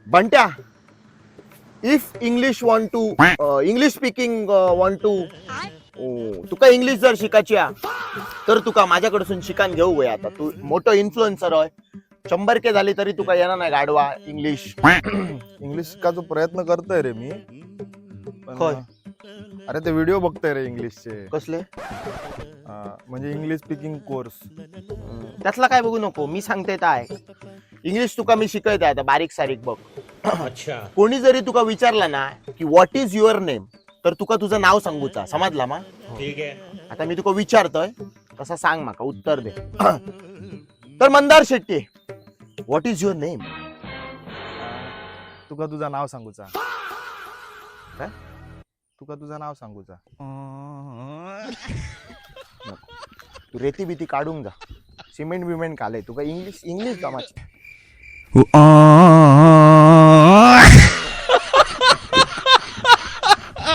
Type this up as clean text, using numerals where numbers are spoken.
बंट्या, if English want to English speaking want to तुका English जर शिकायची हा, तर तुका माझ्याकडसून शिकान घेऊ वय. आता तू मोठं इन्फ्लुएन्सर आहे, 100K झाली तरी तुका येणार नाही गाडवा इंग्लिश. इंग्लिश शिकायचा प्रयत्न करतोय रे मी पण होय. अरे ते व्हिडिओ बघतोय रे इंग्लिशचे. कसले? म्हणजे इंग्लिश स्पीकिंग कोर्स. त्यातला काय बघू नको, मी सांगते काय इंग्लिश तुका मी शिकवते आता बारीक सारीक बघ. अच्छा. कोणी जरी तुका विचारला ना की व्हॉट इज युअर नेम, तर तुका तुझं नाव सांगूचा, समजला मा? ठीक आहे. आता मी तुका विचारतोय तसा सांग, माका उत्तर दे. तर Mandar Shetty, what is your name? तुका तुझं नाव सांगूचा. काय? तुका तुझं नाव सांगूचा. तू रेती बिती काढून जा, सिमेंट बिमेंट काले तुका इंग्लिश इंग्लिश जमाची.